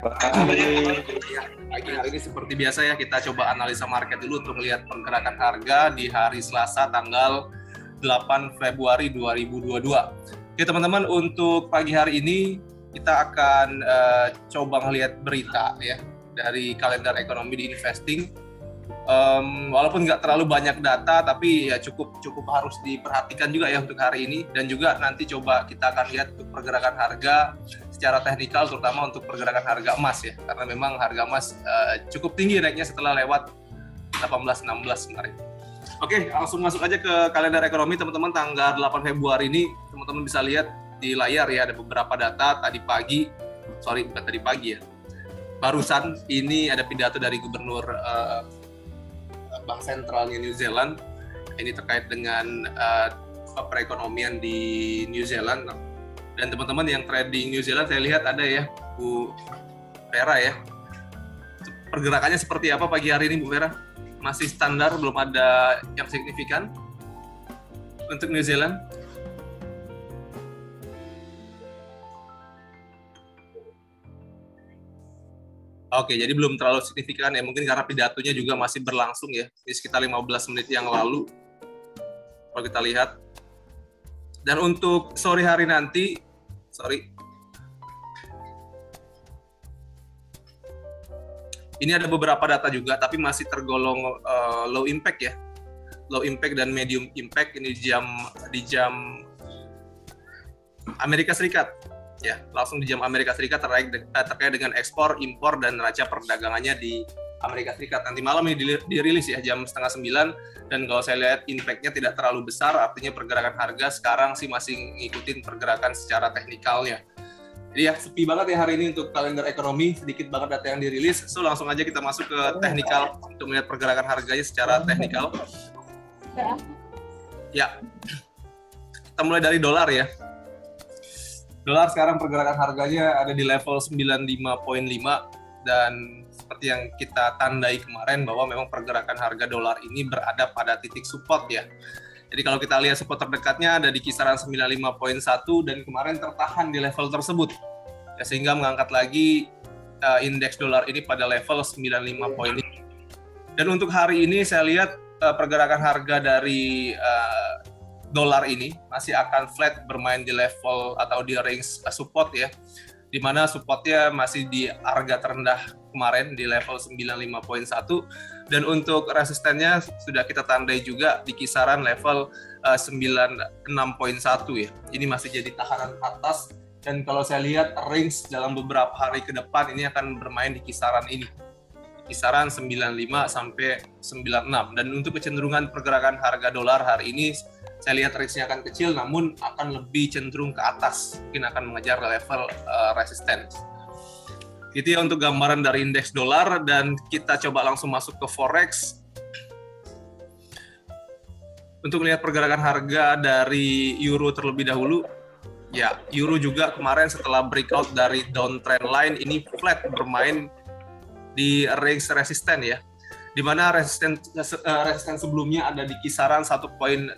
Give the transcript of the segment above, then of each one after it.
Baik. Ya, pagi hari ini seperti biasa ya, kita coba analisa market dulu untuk melihat pergerakan harga di hari Selasa tanggal 8 Februari 2022. Oke teman-teman, untuk pagi hari ini kita akan coba melihat berita ya dari kalender ekonomi di investing. Walaupun nggak terlalu banyak data, tapi ya cukup harus diperhatikan juga ya untuk hari ini. Dan juga nanti coba kita akan lihat untuk pergerakan harga secara teknikal, terutama untuk pergerakan harga emas ya, karena memang harga emas cukup tinggi naiknya setelah lewat 18-16 kemarin. Oke, langsung masuk aja ke kalender ekonomi teman-teman. Tanggal 8 Februari ini teman-teman bisa lihat di layar ya, ada beberapa data bukan tadi pagi ya, barusan ini ada pidato dari gubernur Bank Sentralnya New Zealand. Ini terkait dengan perekonomian di New Zealand. Dan teman-teman yang trading New Zealand, saya lihat ada ya Bu Vera ya. Pergerakannya seperti apa pagi hari ini Bu Vera? Masih standar, belum ada yang signifikan untuk New Zealand? Oke, jadi belum terlalu signifikan ya, mungkin karena pidatonya juga masih berlangsung ya, ini sekitar 15 menit yang lalu, kalau kita lihat. Dan untuk sore hari nanti, ini ada beberapa data juga, tapi masih tergolong low impact ya, low impact dan medium impact. Ini di jam Amerika Serikat. Ya, langsung di jam Amerika Serikat terkait dengan ekspor, impor, dan neraca perdagangannya di Amerika Serikat. Nanti malam ini dirilis ya, jam 8:30. Dan kalau saya lihat impact-nya tidak terlalu besar, artinya pergerakan harga sekarang sih masih ngikutin pergerakan secara teknikalnya. Jadi ya, sepi banget ya hari ini untuk kalender ekonomi, sedikit banget data yang dirilis. So, langsung aja kita masuk ke teknikal untuk melihat pergerakan harganya secara teknikal. Ya, kita mulai dari dolar ya. Dolar sekarang pergerakan harganya ada di level 95.5, dan seperti yang kita tandai kemarin bahwa memang pergerakan harga dolar ini berada pada titik support ya. Jadi kalau kita lihat support terdekatnya ada di kisaran 95.1 dan kemarin tertahan di level tersebut. Ya, sehingga mengangkat lagi indeks dolar ini pada level 95.5. Dan untuk hari ini saya lihat pergerakan harga dari dolar ini masih akan flat, bermain di level atau di range support ya, di mana supportnya masih di harga terendah kemarin di level 95.1, dan untuk resistennya sudah kita tandai juga di kisaran level 96.1 ya. Ini masih jadi tahanan atas, dan kalau saya lihat range dalam beberapa hari ke depan ini akan bermain di kisaran ini, kisaran 95 sampai 96. Dan untuk kecenderungan pergerakan harga dolar hari ini saya lihat range-nya akan kecil, namun akan lebih cenderung ke atas, mungkin akan mengejar level resisten. Itu ya untuk gambaran dari indeks dolar, dan kita coba langsung masuk ke forex. Untuk melihat pergerakan harga dari euro terlebih dahulu. Ya, euro juga kemarin setelah breakout dari downtrend line ini flat, bermain di range resisten ya, di mana resisten sebelumnya ada di kisaran 1.1480,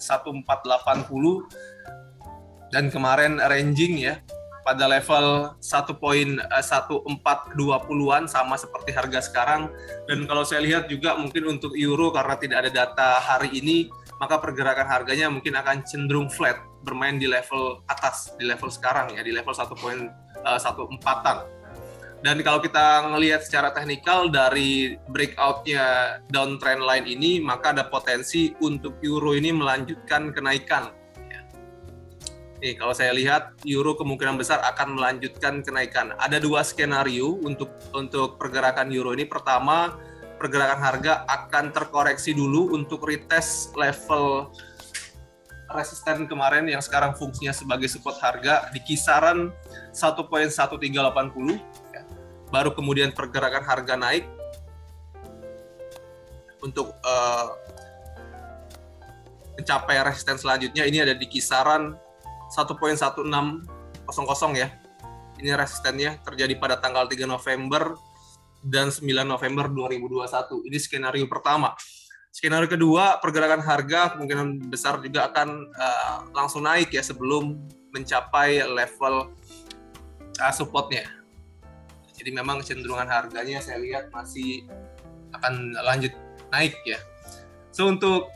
dan kemarin ranging ya pada level 1.1420-an, sama seperti harga sekarang. Dan kalau saya lihat juga mungkin untuk euro karena tidak ada data hari ini, maka pergerakan harganya mungkin akan cenderung flat, bermain di level atas, di level sekarang ya, di level 1.14-an. Dan kalau kita ngelihat secara teknikal dari breakout-nya downtrend line ini, maka ada potensi untuk euro ini melanjutkan kenaikan. Nih, kalau saya lihat euro kemungkinan besar akan melanjutkan kenaikan. Ada dua skenario untuk pergerakan euro ini. Pertama, pergerakan harga akan terkoreksi dulu untuk retest level resisten kemarin yang sekarang fungsinya sebagai support harga di kisaran 1.1380. Baru kemudian pergerakan harga naik untuk mencapai resisten selanjutnya. Ini ada di kisaran 1.1600 ya. Ini resistennya terjadi pada tanggal 3 November dan 9 November 2021. Ini skenario pertama. Skenario kedua, pergerakan harga kemungkinan besar juga akan langsung naik ya sebelum mencapai level supportnya. Jadi memang kecenderungan harganya saya lihat masih akan lanjut naik ya. So untuk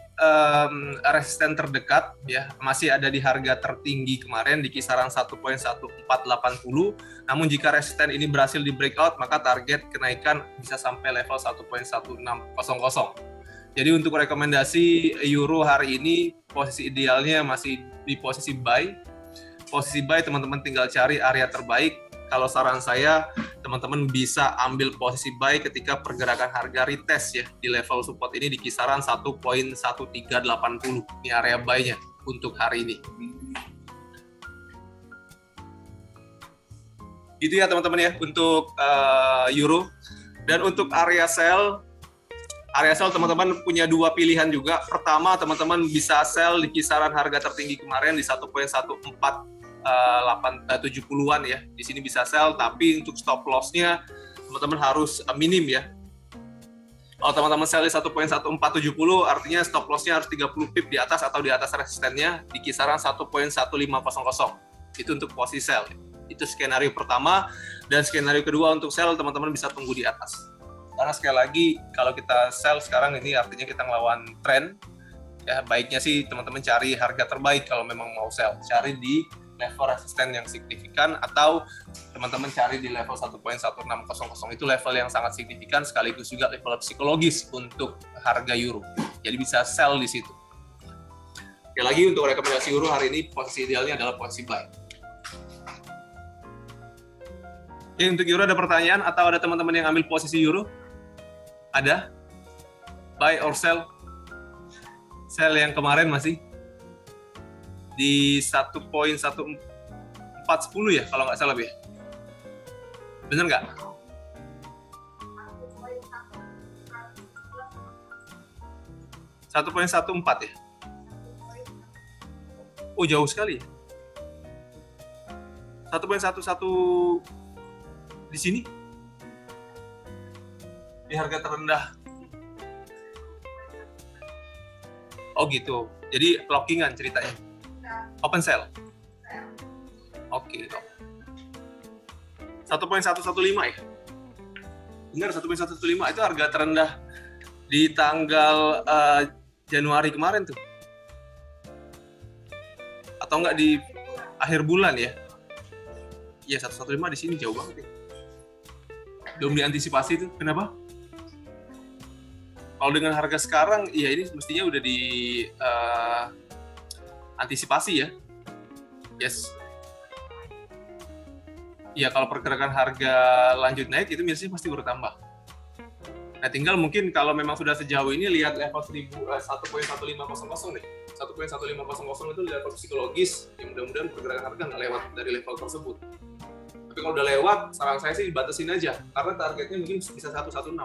resisten terdekat ya masih ada di harga tertinggi kemarin di kisaran 1.1480. Namun jika resisten ini berhasil di breakout maka target kenaikan bisa sampai level 1.1600. Jadi untuk rekomendasi euro hari ini posisi idealnya masih di posisi buy. Posisi buy teman-teman tinggal cari area terbaik. Kalau saran saya teman-teman bisa ambil posisi buy ketika pergerakan harga retest ya di level support ini di kisaran 1.1380. Ini area buy-nya untuk hari ini. Gitu ya teman-teman ya untuk euro. Dan untuk area sell teman-teman punya dua pilihan juga. Pertama teman-teman bisa sell di kisaran harga tertinggi kemarin di 1.1470-an ya. Di sini bisa sell, tapi untuk stop loss-nya teman-teman harus minim ya. Kalau teman-teman sell di 1.1470 artinya stop loss-nya harus 30 pip di atas atau di atas resistennya di kisaran 1.1500. Itu untuk posisi sell. Itu skenario pertama, dan skenario kedua untuk sell teman-teman bisa tunggu di atas. Karena sekali lagi kalau kita sell sekarang ini artinya kita ngelawan tren. Ya baiknya sih teman-teman cari harga terbaik kalau memang mau sell. Cari di level resisten yang signifikan atau teman-teman cari di level 1.1600. Itu level yang sangat signifikan sekaligus juga level psikologis untuk harga euro. Jadi bisa sell di situ. Sekali lagi untuk rekomendasi euro hari ini posisi idealnya adalah posisi buy. Oke, untuk euro ada pertanyaan atau ada teman-teman yang ambil posisi euro? Ada? Buy or sell? Sell yang kemarin masih di 1.1410 ya kalau nggak salah ya. Bener nggak? $1.14 ya? Oh jauh sekali. 1.11 di sini di harga terendah. Oh gitu. Jadi lockingan ceritanya. Open sell. Oke. 1.115 ya. Benar 1.115 itu harga terendah di tanggal Januari kemarin tuh. Atau enggak di akhir bulan ya. Iya 115 di sini jauh banget ya. Belum diantisipasi itu. Kenapa? Kalau dengan harga sekarang, ya ini mestinya udah di antisipasi ya. Yes. Ya kalau pergerakan harga lanjut naik itu biasanya pasti bertambah. Nah tinggal mungkin kalau memang sudah sejauh ini lihat level 1.1500 nih. 1.1500 itu level psikologis yang mudah-mudahan pergerakan harga nggak lewat dari level tersebut. Tapi kalau udah lewat, saran saya sih dibatasin aja, karena targetnya mungkin bisa 116.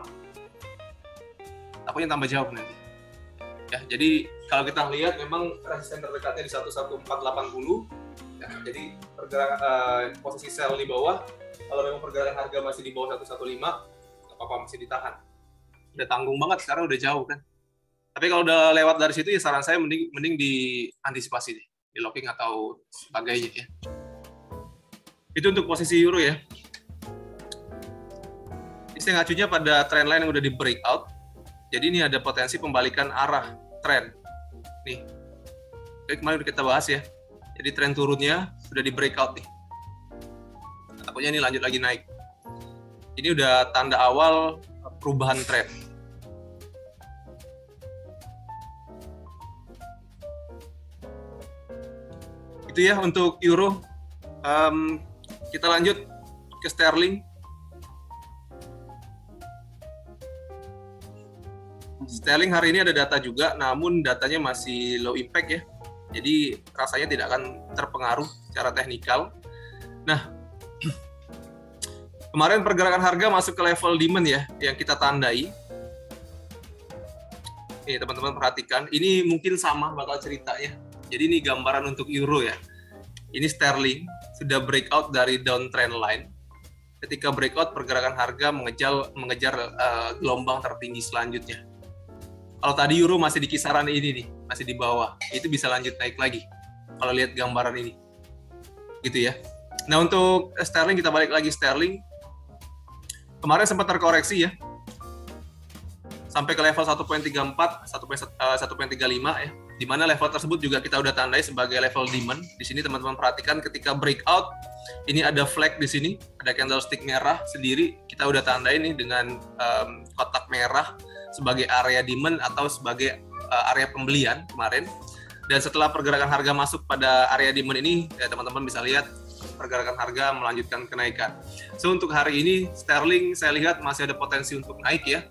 Takutnya tambah jauh nanti. Ya, jadi kalau kita lihat memang resisten terdekatnya di 11480. Ya, jadi pergerakan posisi sell di bawah. Kalau memang pergerakan harga masih di bawah 115, nggak apa-apa masih ditahan. Udah tanggung banget, sekarang udah jauh kan. Tapi kalau udah lewat dari situ ya saran saya mending diantisipasi deh, di locking atau sebagainya ya. Itu untuk posisi euro ya. Saya ngacunya pada trendline yang udah di breakout. Jadi ini ada potensi pembalikan arah tren. Nih. Oke, kemarin udah kita bahas ya. Jadi tren turunnya sudah di breakout nih. Takutnya ini lanjut lagi naik. Ini udah tanda awal perubahan tren. Itu ya untuk euro. Kita lanjut ke sterling. Sterling hari ini ada data juga, namun datanya masih low impact ya. Jadi rasanya tidak akan terpengaruh secara teknikal. Nah, kemarin pergerakan harga masuk ke level demand ya, yang kita tandai. Nih teman-teman perhatikan, ini mungkin sama bakal ceritanya. Jadi ini gambaran untuk euro ya. Ini sterling sudah breakout dari downtrend line. Ketika breakout, pergerakan harga mengejar gelombang tertinggi selanjutnya. Kalau tadi euro masih di kisaran ini nih, masih di bawah, itu bisa lanjut naik lagi. Kalau lihat gambaran ini, gitu ya. Nah untuk sterling kita balik lagi sterling. kemarin sempat terkoreksi ya, sampai ke level 1.34, 1.35 ya, di mana level tersebut juga kita udah tandai sebagai level demand. Di sini teman-teman perhatikan ketika breakout, ini ada flag di sini, ada candlestick merah sendiri, kita udah tandai nih dengan kotak merah sebagai area demand atau sebagai area pembelian kemarin. Dan setelah pergerakan harga masuk pada area demand ini, ya teman-teman bisa lihat pergerakan harga melanjutkan kenaikan. So untuk hari ini sterling saya lihat masih ada potensi untuk naik ya.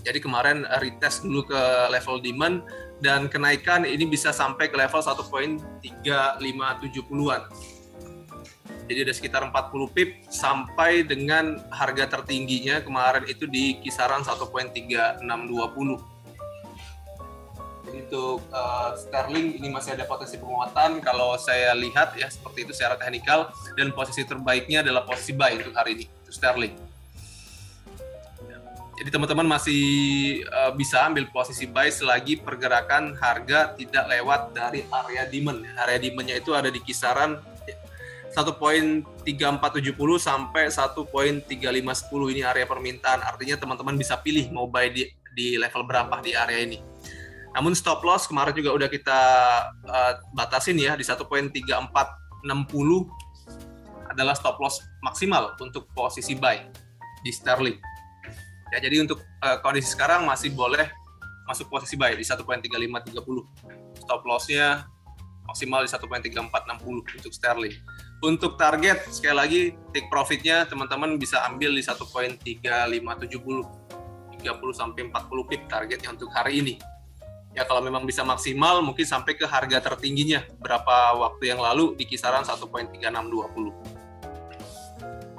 Jadi kemarin retest dulu ke level demand dan kenaikan ini bisa sampai ke level 1.3570-an. Jadi ada sekitar 40 pip sampai dengan harga tertingginya kemarin itu di kisaran 1.3620. Jadi untuk sterling ini masih ada potensi penguatan kalau saya lihat ya seperti itu secara teknikal, dan posisi terbaiknya adalah posisi buy untuk hari ini untuk sterling. Jadi teman-teman masih bisa ambil posisi buy selagi pergerakan harga tidak lewat dari area demand. Area demand-nya itu ada di kisaran 1.3470 sampai 1.3510, ini area permintaan. Artinya teman-teman bisa pilih mau buy di level berapa di area ini. Namun stop loss kemarin juga udah kita batasin ya di 1.3460 adalah stop loss maksimal untuk posisi buy di sterling. Ya, jadi untuk kondisi sekarang masih boleh masuk posisi buy di 1.3530. Stop loss-nya maksimal di 1.3460 untuk sterling. Untuk target, sekali lagi, take profit-nya teman-teman bisa ambil di 1.3570. 30 sampai 40 pip targetnya untuk hari ini. Ya kalau memang bisa maksimal, mungkin sampai ke harga tertingginya berapa waktu yang lalu di kisaran 1.3620.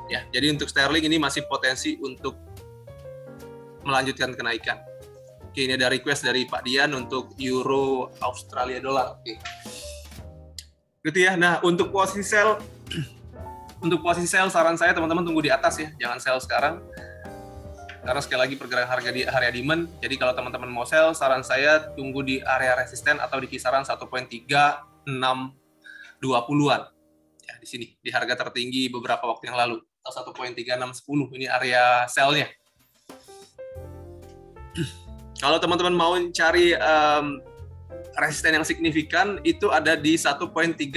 Ya, jadi untuk sterling ini masih potensi untuk melanjutkan kenaikan. Oke, ini ada request dari Pak Dian untuk euro Australia dollar. Oke. Gitu ya. Nah, untuk posisi sell saran saya teman-teman tunggu di atas ya, jangan sell sekarang. Karena sekali lagi pergerakan harga di area demand. Jadi kalau teman-teman mau sell, saran saya tunggu di area resisten atau di kisaran 1.3620-an. Ya, di sini di harga tertinggi beberapa waktu yang lalu atau 1.3610, ini area sell-nya. Kalau teman-teman mau cari resisten yang signifikan itu ada di 1.3660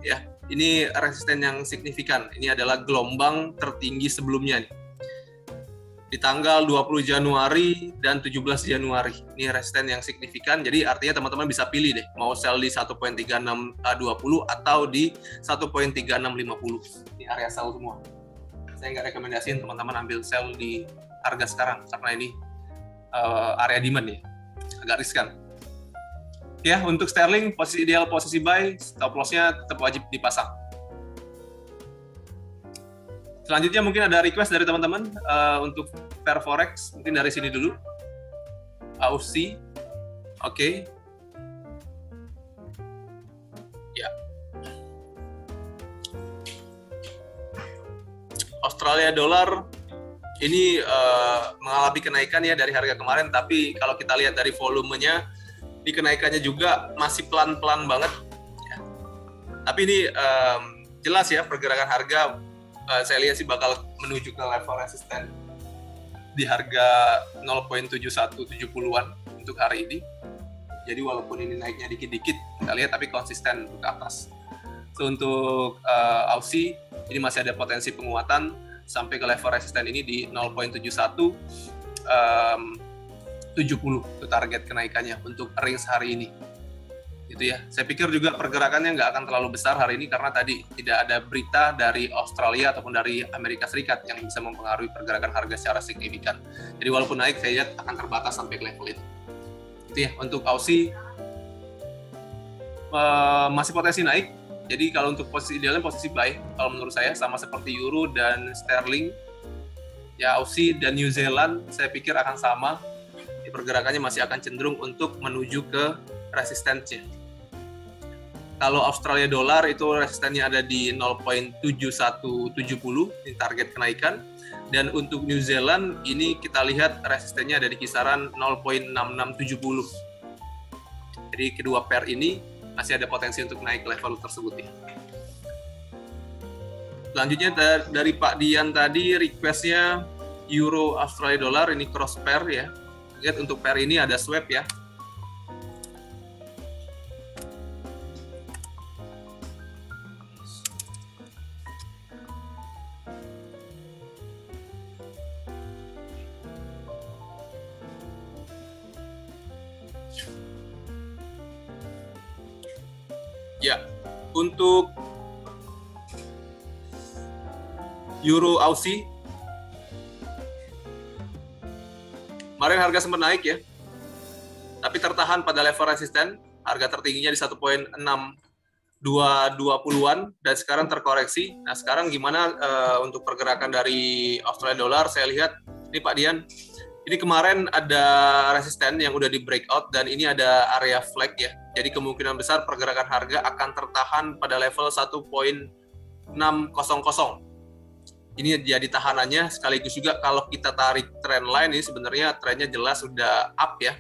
ya. Ini resisten yang signifikan. Ini adalah gelombang tertinggi sebelumnya nih. Di tanggal 20 Januari dan 17 Januari. Ini resisten yang signifikan. Jadi artinya teman-teman bisa pilih deh mau sell di 1.3620 atau di 1.3650. Ini area sell semua. Saya nggak rekomendasiin teman-teman ambil sell di harga sekarang karena ini area demand ya, agak riskan. Ya, untuk sterling posisi ideal posisi buy, stop loss-nya tetap wajib dipasang. Selanjutnya mungkin ada request dari teman-teman untuk pair forex, mungkin dari sini dulu. Aussie, oke. Ya. Australia dollar ini mengalami kenaikan ya dari harga kemarin, tapi kalau kita lihat dari volumenya, di kenaikannya juga masih pelan-pelan banget. Ya. Tapi ini jelas ya pergerakan harga, saya lihat sih bakal menuju ke level resisten di harga 0.7170-an untuk hari ini. Jadi walaupun ini naiknya dikit-dikit, kita lihat tapi konsisten ke atas. So, untuk Aussie, ini masih ada potensi penguatan sampai ke level resisten ini di 0.7170 itu target kenaikannya untuk range hari ini. Gitu ya. Saya pikir juga pergerakannya nggak akan terlalu besar hari ini karena tadi tidak ada berita dari Australia ataupun dari Amerika Serikat yang bisa mempengaruhi pergerakan harga secara signifikan. Jadi walaupun naik, saya lihat akan terbatas sampai ke level itu. Gitu ya. Untuk Aussie masih potensi naik. Jadi kalau untuk posisi idealnya posisi buy, kalau menurut saya sama seperti euro dan sterling, ya Aussie dan New Zealand saya pikir akan sama. Pergerakannya masih akan cenderung untuk menuju ke resistennya. Kalau Australia dollar itu resistennya ada di 0.7170, ini target kenaikan. Dan untuk New Zealand ini kita lihat resistennya ada di kisaran 0.6670. Jadi kedua pair ini masih ada potensi untuk naik ke level tersebut ya. Selanjutnya dari Pak Dian tadi requestnya Euro Australia Dollar, ini cross pair ya. Lihat untuk pair ini ada swap ya. Ya, untuk Euro Aussie, kemarin harga sempat naik ya, tapi tertahan pada level resisten, harga tertingginya di 1.6220-an dan sekarang terkoreksi. Nah sekarang gimana untuk pergerakan dari Australia Dollar? Saya lihat ini Pak Dian, ini kemarin ada resisten yang udah di breakout dan ini ada area flag ya. Jadi kemungkinan besar pergerakan harga akan tertahan pada level 1.600. Ini jadi tahanannya, sekaligus juga kalau kita tarik trend line ini sebenarnya trennya jelas sudah up ya,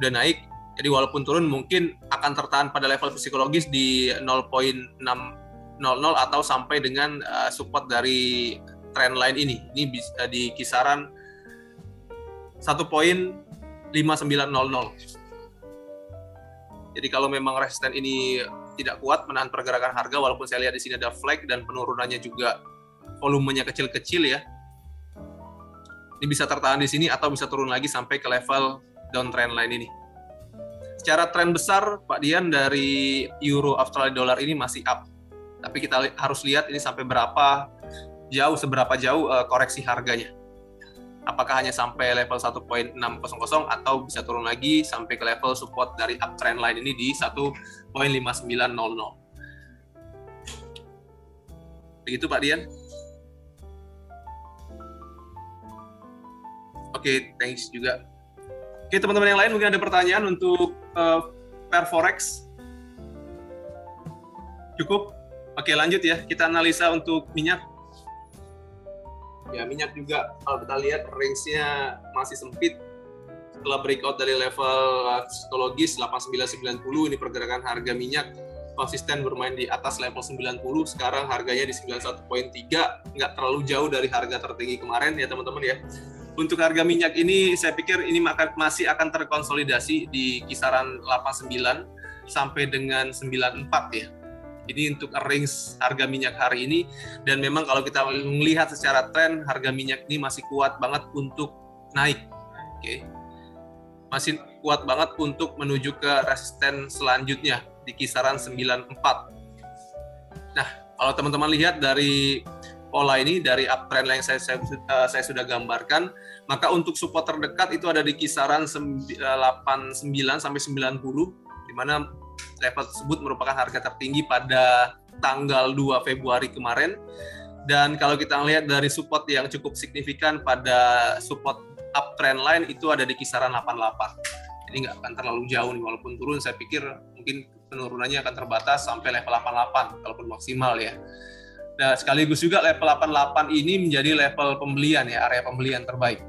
udah naik. Jadi walaupun turun mungkin akan tertahan pada level psikologis di 0.600 atau sampai dengan support dari trend line ini. Ini bisa di kisaran 1.5900. Jadi kalau memang resisten ini tidak kuat menahan pergerakan harga, walaupun saya lihat di sini ada flag dan penurunannya juga volumenya kecil-kecil ya. Ini bisa tertahan di sini atau bisa turun lagi sampai ke level downtrend line ini. Secara tren besar, Pak Dian, dari Euro Australia Dollar ini masih up. Tapi kita harus lihat ini sampai seberapa jauh koreksi harganya. Apakah hanya sampai level 1.600 atau bisa turun lagi sampai ke level support dari uptrend line ini di 1.5900. Begitu Pak Dian. Oke, thanks juga. Oke, teman-teman yang lain mungkin ada pertanyaan untuk pair forex? Cukup? Oke, lanjut ya. Kita analisa untuk minyak. Ya, minyak juga kalau kita lihat range-nya masih sempit. Setelah breakout dari level psikologis 8990, ini pergerakan harga minyak konsisten bermain di atas level 90. Sekarang harganya di 91.3, nggak terlalu jauh dari harga tertinggi kemarin ya teman-teman ya. Untuk harga minyak ini saya pikir ini masih akan terkonsolidasi di kisaran 89 sampai dengan 94 ya. Ini untuk range harga minyak hari ini, dan memang kalau kita melihat secara tren harga minyak ini masih kuat banget untuk naik. Oke. Masih kuat banget untuk menuju ke resisten selanjutnya di kisaran 94. Nah, kalau teman-teman lihat dari pola ini, dari uptrend yang saya sudah gambarkan, maka untuk support terdekat itu ada di kisaran 89 sampai 90, di mana level tersebut merupakan harga tertinggi pada tanggal 2 Februari kemarin. Dan kalau kita lihat dari support yang cukup signifikan pada support uptrend line itu ada di kisaran 88. Jadi nggak akan terlalu jauh nih, walaupun turun saya pikir mungkin penurunannya akan terbatas sampai level 88 kalaupun maksimal ya. Nah, sekaligus juga level 88 ini menjadi level pembelian ya, area pembelian terbaik.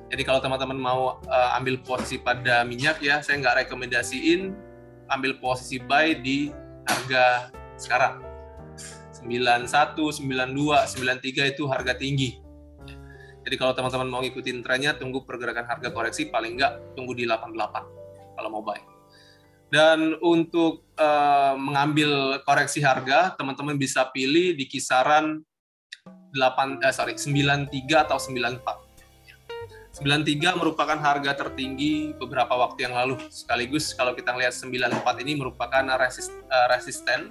Jadi kalau teman-teman mau ambil posisi pada minyak ya, saya nggak rekomendasiin ambil posisi buy di harga sekarang. 91, 92, 93 itu harga tinggi. Jadi kalau teman-teman mau ngikutin trennya, tunggu pergerakan harga koreksi, paling nggak tunggu di 88 kalau mau buy. Dan untuk mengambil koreksi harga, teman-teman bisa pilih di kisaran 93 atau 94. 93 merupakan harga tertinggi beberapa waktu yang lalu. Sekaligus kalau kita lihat 94 ini merupakan resisten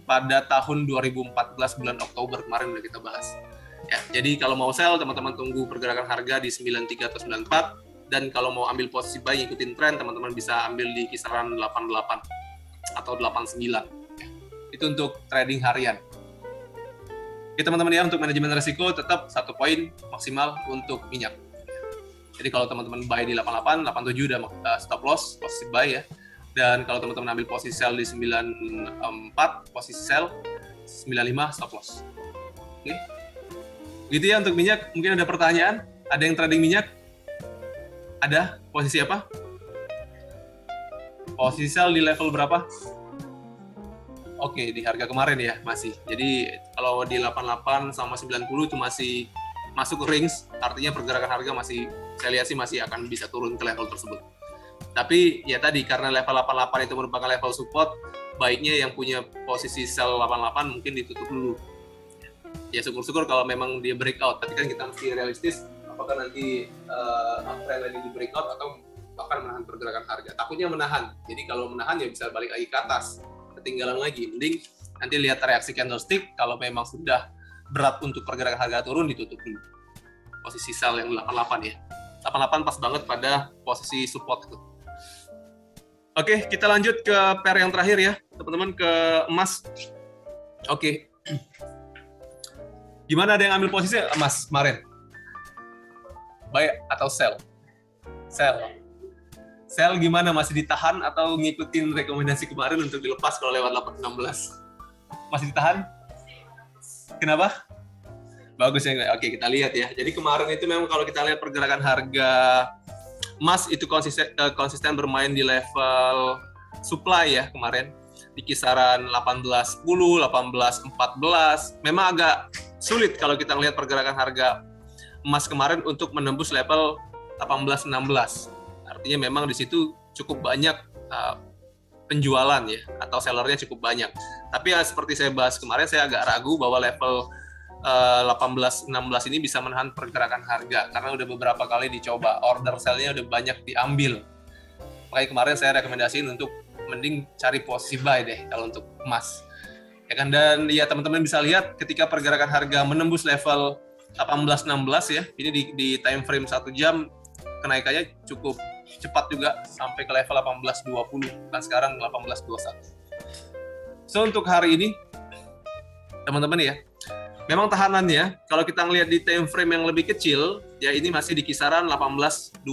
pada tahun 2014 bulan Oktober kemarin udah kita bahas. Ya, jadi kalau mau sell, teman-teman tunggu pergerakan harga di 93 atau 94. Dan kalau mau ambil posisi buy, ikutin tren, teman-teman bisa ambil di kisaran 88 atau 89. Itu untuk trading harian. Oke teman-teman ya, untuk manajemen risiko tetap 1 poin maksimal untuk minyak. Jadi kalau teman-teman buy di 88, 87 udah stop loss, posisi buy ya. Dan kalau teman-teman ambil posisi sell di 94, posisi sell, 95 stop loss. Oke. Gitu ya untuk minyak. Mungkin ada pertanyaan? Ada yang trading minyak? Ada? Posisi apa? Posisi sell di level berapa? Oke, di harga kemarin ya masih. Jadi kalau di 88 sama 90 itu masih masuk range, artinya pergerakan harga masih, saya lihat sih masih akan bisa turun ke level tersebut. Tapi ya tadi karena level 88 itu merupakan level support, baiknya yang punya posisi sell 88 mungkin ditutup dulu. Ya syukur-syukur kalau memang dia breakout, tapi kan kita mesti realistis apakah nanti uptrend lagi di breakout atau akan menahan pergerakan harga. Takutnya menahan. Jadi kalau menahan ya bisa balik lagi ke atas. Ketinggalan lagi, mending nanti lihat reaksi candlestick, kalau memang sudah berat untuk pergerakan harga turun ditutup dulu posisi sell yang 88 ya. 88 pas banget pada posisi support itu. Oke, kita lanjut ke pair yang terakhir ya teman-teman, ke emas. Oke, gimana, ada yang ambil posisi emas kemarin, buy atau sell? Sell gimana, masih ditahan atau ngikutin rekomendasi kemarin untuk dilepas kalau lewat 816? Masih ditahan? Kenapa? Bagus ya. Oke, kita lihat ya. Jadi kemarin itu memang kalau kita lihat pergerakan harga emas itu konsisten bermain di level supply ya kemarin. Di kisaran 18.10, 18.14. Memang agak sulit kalau kita lihat pergerakan harga emas kemarin untuk menembus level 18.16. Artinya memang di situ cukup banyak penjualan ya, atau sellernya cukup banyak. Tapi ya, seperti saya bahas kemarin, saya agak ragu bahwa level 18.16 ini bisa menahan pergerakan harga karena udah beberapa kali dicoba, order sell-nya udah banyak diambil. Makanya kemarin saya rekomendasiin untuk mending cari posisi buy deh kalau untuk emas. Ya kan, dan ya teman-teman bisa lihat ketika pergerakan harga menembus level 18.16 ya, ini di time frame 1 jam kenaikannya cukup cepat juga sampai ke level 18.20 dan sekarang 18.21. So untuk hari ini teman-teman ya, memang tahanannya kalau kita ngelihat di time frame yang lebih kecil ya, ini masih di kisaran 18.22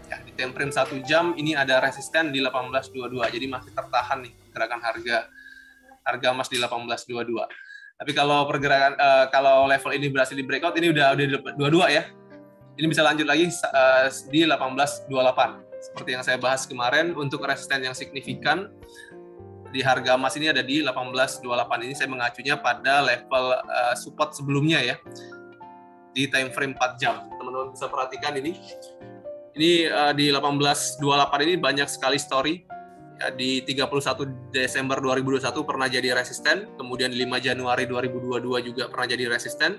ya. Di time frame 1 jam ini ada resisten di 18.22, jadi masih tertahan nih pergerakan harga emas di 18.22. Tapi kalau pergerakan kalau level ini berhasil di breakout, ini udah 22 ya. Ini bisa lanjut lagi di 18.28. Seperti yang saya bahas kemarin, untuk resisten yang signifikan di harga emas ini ada di 18.28. Ini saya mengacunya pada level support sebelumnya ya, di time frame 4 jam. Teman-teman bisa perhatikan ini. Ini di 18.28 ini banyak sekali story. Ya, di 31 Desember 2021 pernah jadi resisten, kemudian 5 Januari 2022 juga pernah jadi resisten.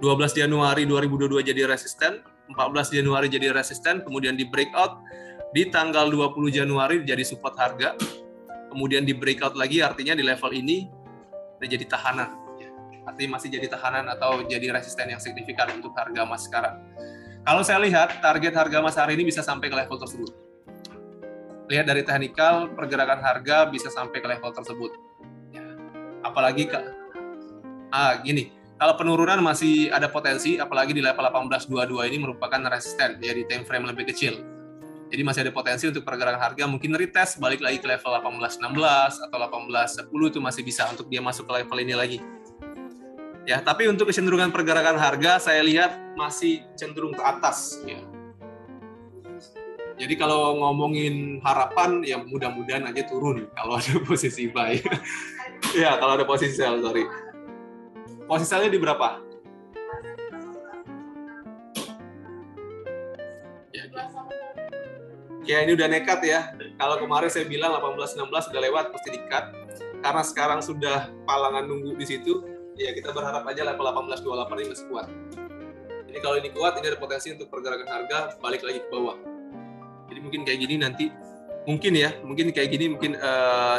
12 Januari 2022 jadi resisten, 14 Januari jadi resisten, kemudian di breakout di tanggal 20 Januari jadi support harga, kemudian di breakout lagi, artinya di level ini udah jadi tahanan. Artinya masih jadi tahanan atau jadi resisten yang signifikan untuk harga emas sekarang. Kalau saya lihat target harga emas hari ini bisa sampai ke level tersebut. Lihat dari teknikal, pergerakan harga bisa sampai ke level tersebut. Apalagi gini. Kalau penurunan masih ada potensi, apalagi di level 18.22 ini merupakan resisten ya, di time frame lebih kecil. Jadi masih ada potensi untuk pergerakan harga mungkin retest balik lagi ke level 18.16 atau 18.10, itu masih bisa untuk dia masuk ke level ini lagi. Ya, tapi untuk kecenderungan pergerakan harga saya lihat masih cenderung ke atas ya. Jadi kalau ngomongin harapan ya mudah-mudahan aja turun kalau ada posisi buy. Ya, kalau ada posisi sell, sorry. Posisinya di berapa? Ya, ini udah nekat ya. Kalau kemarin saya bilang 18.16 sudah lewat, pasti di-cut. Karena sekarang sudah palangan nunggu di situ, ya kita berharap aja level 18.28 ini masih kuat. Jadi kalau ini kuat, ini ada potensi untuk pergerakan harga balik lagi ke bawah. Jadi mungkin kayak gini nanti, mungkin kayak gini,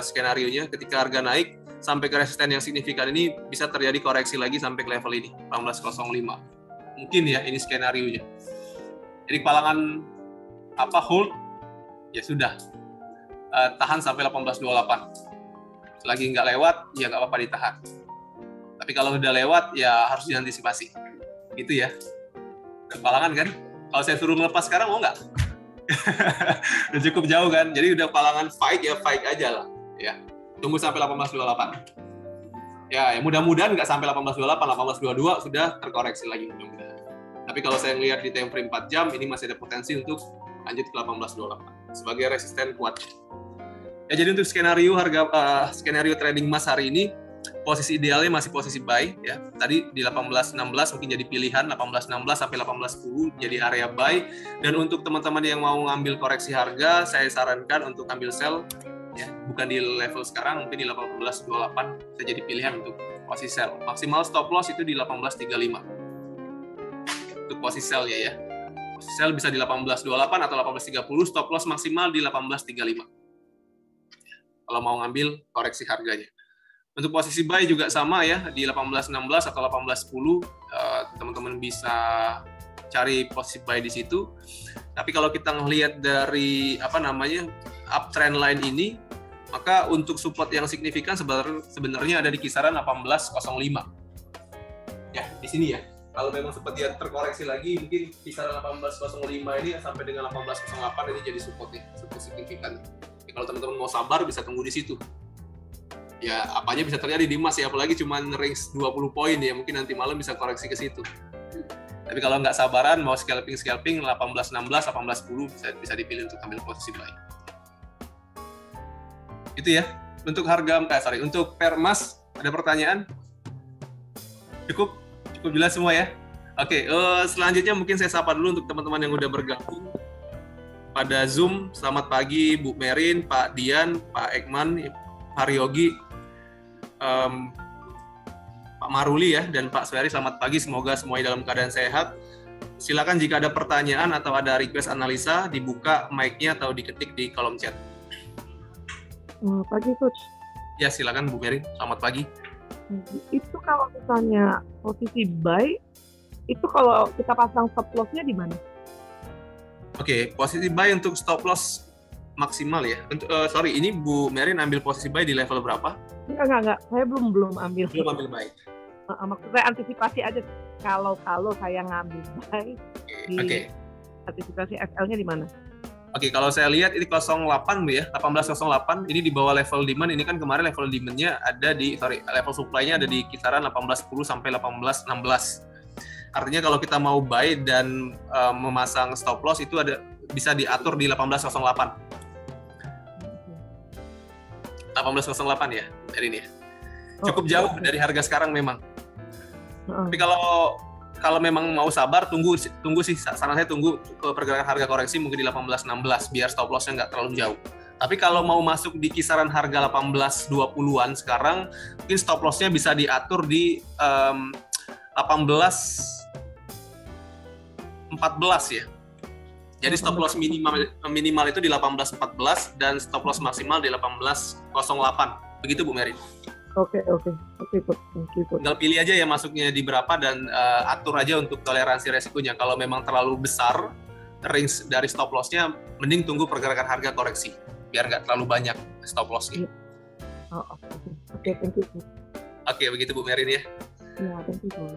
skenario-nya ketika harga naik, sampai ke resisten yang signifikan ini bisa terjadi koreksi lagi sampai ke level ini 18.05. Mungkin ya ini skenario-nya. Jadi palangan hold ya sudah tahan sampai 18.28. Selagi nggak lewat ya nggak apa-apa ditahan. Tapi kalau udah lewat ya harus diantisipasi. Gitu ya. Dan palangan kan, kalau saya suruh ngelepas sekarang mau nggak? Udah cukup jauh kan. Jadi udah palangan fight aja lah ya. Tunggu sampai 18.28. Ya mudah-mudahan nggak sampai 18.28, 18.22 sudah terkoreksi lagi mudah-mudahan. Tapi kalau saya lihat di time frame 4 jam, ini masih ada potensi untuk lanjut ke 18.28 sebagai resisten kuat. Ya, jadi untuk skenario trading emas hari ini, posisi idealnya masih posisi buy ya. Tadi di 18.16 mungkin jadi pilihan, 18.16 sampai 18.10 jadi area buy. Dan untuk teman-teman yang mau ngambil koreksi harga, saya sarankan untuk ambil sell ya, bukan di level sekarang, mungkin di 18.28 bisa jadi pilihan untuk posisi sell. Maksimal stop loss itu di 18.35 untuk posisi sell ya. Posisi sell bisa di 18.28 atau 18.30, stop loss maksimal di 18.35 kalau mau ngambil koreksi harganya. Untuk posisi buy juga sama ya, di 18.16 atau 18.10 teman-teman bisa cari posisi buy di situ. Tapi kalau kita ngelihat dari uptrend line ini, maka untuk support yang signifikan sebenarnya ada di kisaran 18.05. Ya, di sini ya. Kalau memang sempat dia terkoreksi lagi, mungkin kisaran 18.05 ini sampai dengan 18.08 ini jadi support signifikan. Kalau teman-teman mau sabar bisa tunggu di situ. Ya, apanya bisa terjadi di emas ya, apalagi cuma range 20 poin ya, mungkin nanti malam bisa koreksi ke situ. Tapi kalau nggak sabaran, mau scalping 18.16, 18.10 bisa dipilih untuk ambil posisi buy. Itu ya, untuk untuk per emas ada pertanyaan? Cukup jelas semua ya? Oke, selanjutnya mungkin saya sapa dulu untuk teman-teman yang udah bergabung pada Zoom. Selamat pagi Bu Merin, Pak Dian, Pak Ekman, Pak Yogi, Pak Maruli ya, dan Pak Suhari. Selamat pagi, semoga semuanya dalam keadaan sehat. Silakan jika ada pertanyaan atau ada request analisa, dibuka mic-nya atau diketik di kolom chat. Pagi Coach. Ya, silakan Bu Merin, selamat pagi. Itu kalau misalnya posisi buy, itu kalau kita pasang stop loss-nya di mana? Oke, posisi buy untuk stop loss maksimal ya. Sorry, ini Bu Merin ambil posisi buy di level berapa? Enggak. Saya belum ambil. Belum ambil buy. Maksudnya antisipasi aja kalau saya ngambil buy. Oke. Antisipasi FL-nya di mana? Oke, kalau saya lihat ini 08 Bu ya, 18.08 ini di bawah level demand. Ini kan kemarin level demand-nya level supply-nya ada di kisaran 18.10 sampai 18.16. Artinya kalau kita mau buy dan memasang stop loss itu bisa diatur di 18.08. 18.08 ya, dari ini ya. Cukup jauh dari harga sekarang memang. Tapi kalau memang mau sabar, tunggu sih, saran saya tunggu pergerakan harga koreksi mungkin di 18.16 biar stop loss-nya nggak terlalu jauh. Tapi kalau mau masuk di kisaran harga 18.20-an sekarang, mungkin stop loss-nya bisa diatur di 18.14 ya. Jadi stop loss minimal itu di 18.14 dan stop loss maksimal di 18.08. Begitu Bu Mary. Oke, Tinggal pilih aja ya masuknya di berapa dan atur aja untuk toleransi resikonya. Kalau memang terlalu besar range dari stop loss-nya, mending tunggu pergerakan harga koreksi biar nggak terlalu banyak stop loss-nya. Oke, thank you. Oke, begitu Bu Merin ya. Ya, thank you.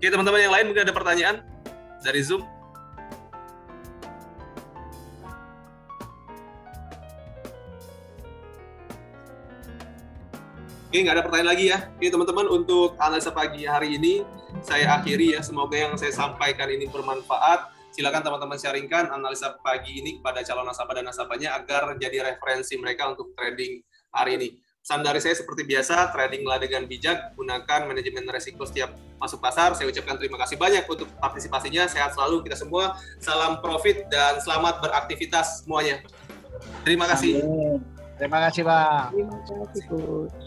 Oke, teman-teman yang lain mungkin ada pertanyaan dari Zoom? Oke, nggak ada pertanyaan lagi ya. Oke, teman-teman, untuk analisa pagi hari ini saya akhiri ya. Semoga yang saya sampaikan ini bermanfaat. Silakan teman-teman sharingkan analisa pagi ini kepada calon nasabah dan nasabahnya agar jadi referensi mereka untuk trading hari ini. Pesan dari saya seperti biasa, tradinglah dengan bijak, gunakan manajemen resiko setiap masuk pasar. Saya ucapkan terima kasih banyak untuk partisipasinya. Sehat selalu kita semua. Salam profit dan selamat beraktivitas semuanya. Terima kasih. Terima kasih, Pak. Terima kasih, Coach.